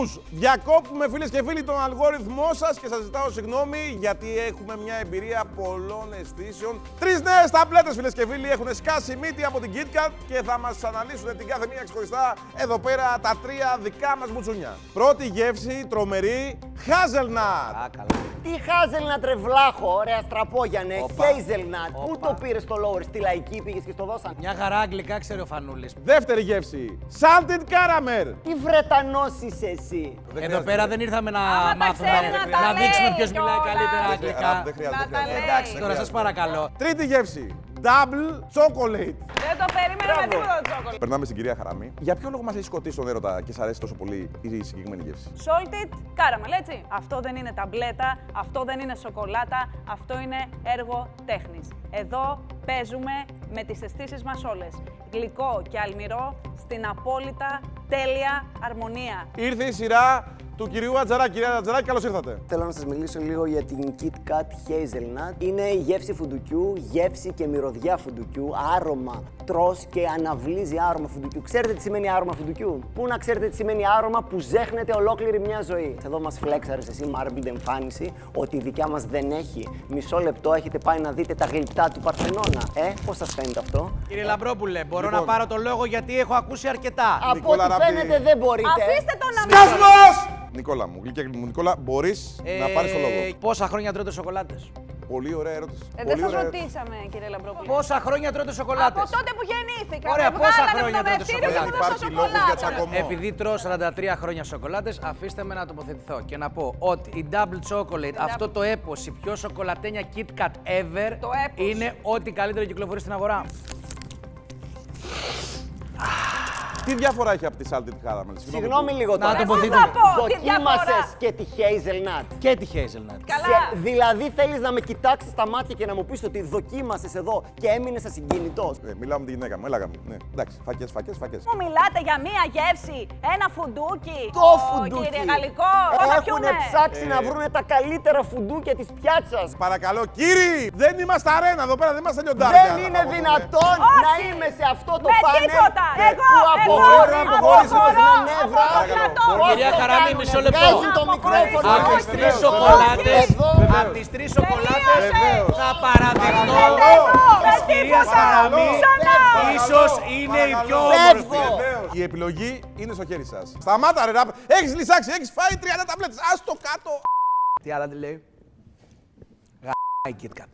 Όμως, διακόπτουμε φίλες και φίλοι τον αλγόριθμό σας και σας ζητάω συγγνώμη γιατί έχουμε μια εμπειρία πολλών αισθήσεων. 3 νέες ταμπλέτες φίλες και φίλοι έχουν σκάσει μύτη από την KitKat και θα μας αναλύσουν την κάθε μία ξεχωριστά εδώ πέρα τα 3 δικά μας μπουτσούνια. Πρώτη γεύση, τρομερή, hazelnut. Τι hazelnut ρε βλάχο, ωραία στραπόγιανε, hazelnut. Πού το πήρες στο lower, στη λαϊκή πήγες και στο δώσαν. Μια χαρά αγγλικά ξέρει ο Φανούλης. Δεύτερη γεύση, salted caramel. Τι Βρετανός είσαι εσύ. Εδώ πέρα δεν ήρθαμε να Άμα τα μάθουμε, ξέρει να τα να δείξουμε λέει ποιος μιλάει κιόλας. καλύτερα Δεν αγγλικά. χρειάζεται. Να τα λέει. Εντάξει, τώρα σας παρακαλώ. Τρίτη γεύση, double chocolate. Δεν το περίμενα με τίποτα το τσόκολο. Περνάμε στην κυρία Χαράμη. Για ποιο λόγο μας έχει σκοτήσει τον έρωτα και σας αρέσει τόσο πολύ η συγκεκριμένη γεύση? Salted caramel, έτσι. Αυτό δεν είναι ταμπλέτα, αυτό δεν είναι σοκολάτα, αυτό είναι έργο τέχνης. Εδώ παίζουμε με τις αισθήσεις μας όλες. Γλυκό και αλμυρό στην απόλυτα τέλεια αρμονία. Ήρθε η σειρά του κυρίου Ατζαράκη. Κυρία Ατζαράκη, καλώς ήρθατε. Θέλω να σας μιλήσω λίγο για την KitKat Hazelnut. Είναι η γεύση φουντουκιού, γεύση και μυρωδιά φουντουκιού, άρωμα. Τρως και αναβλύζει άρωμα φουντουκιού. Ξέρετε τι σημαίνει άρωμα φουντουκιού? Πού να ξέρετε τι σημαίνει άρωμα που ζέχνεται ολόκληρη μια ζωή. Εδώ μας φλέξαρες εσύ, marbled εμφάνιση, ότι η δικιά μας δεν έχει. Μισό λεπτό έχετε πάει να δείτε τα γλυπτά του Παρθενώνα. Πώς σας φαίνεται αυτό? Κύριε Λαμπρόπουλε, μπορώ Λοιπόν. να πάρω το λόγο γιατί έχω ακούσει αρκετά. Από Νικόλα ό,τι Ράμπη. φαίνεται δεν μπορείτε. Αφήστε τον να μιλήσει. Σκασμός! Νικόλα μου, γλυκιά μου, Νικόλα, μπορείς να πάρεις το λόγο. Πόσα χρόνια τρώτε σοκολάτες? Πολύ ωραία ερώτηση. Δεν Πολύ σας ωραία. ρωτήσαμε, κύριε Λαμπρόπουλε. Πόσα χρόνια τρώτε σοκολάτες? Από τότε που γεννήθηκα. Ωραία, με πόσα βγάλανε χρόνια από το τρώτε μευτήριο και σοκολάτα? μου δώσα Υπάρχει λόγος για σοκολάτα. τσακωμό. Επειδή τρώω 43 χρόνια σοκολάτες, αφήστε με να τοποθετηθώ και να πω ότι η Double Chocolate, αυτό το έπος, η πιο σοκολατένια KitKat ever, Το έπος. είναι ό,τι καλύτερο κυκλοφορεί στην αγορά. Τι διαφορά έχει από τη salted caramel? Συγγνώμη λίγο Να τώρα. τοποθετηθώ. Θα πω τη Δοκίμασες διαφορά. και τη Hazelnut. Και τη Hazelnut. Καλά. Δηλαδή θέλεις να με κοιτάξεις στα μάτια και να μου πεις ότι δοκίμασες εδώ και έμεινες ασυγκινητός. Μιλάω με τη γυναίκα μου, έλαγα μου. Ναι, εντάξει, φακές. Μου μιλάτε για μία γεύση, ένα φουντούκι. Το Ω, φουντούκι. Κύριε Γαλλικό, πώς θα Έχουν πιούνε. ψάξει να βρούνε τα καλύτερα φουντούκια της πιάτσας. Παρακαλώ, κύριοι! Δεν είμαστε αρένα εδώ πέρα, δεν είμαστε λιοντάρια. Δεν είναι δυνατόν Όχι. να είμαι σε αυτό το Με πάνελ τίποτα. Εγώ, που αποχωρείς αποχωρώ, με νεύρα. αποχωρώ. Κυρία Χαράμη, μισό λεπτό. Βγάζουν το μικρόφωνο. Από τις Όχι. τρεις σοκολάτες, Εδώ. από τις τρεις σοκολάτες Τελείωσε. θα παραδεχτώ Με της κυρίας τίποτα. Χαράμη, Ξανά. ίσως είναι η πιο Φεύγω. όμορφη. Βεβαίως. Η επιλογή είναι στο χέρι σας. Σταμάτα ρε ράπ. Έχεις λυσάξει, έχεις φάει 30 ταμπλέτες. Ας το κάτω. Τι άλλα τη λέει? Γα***η KitKat.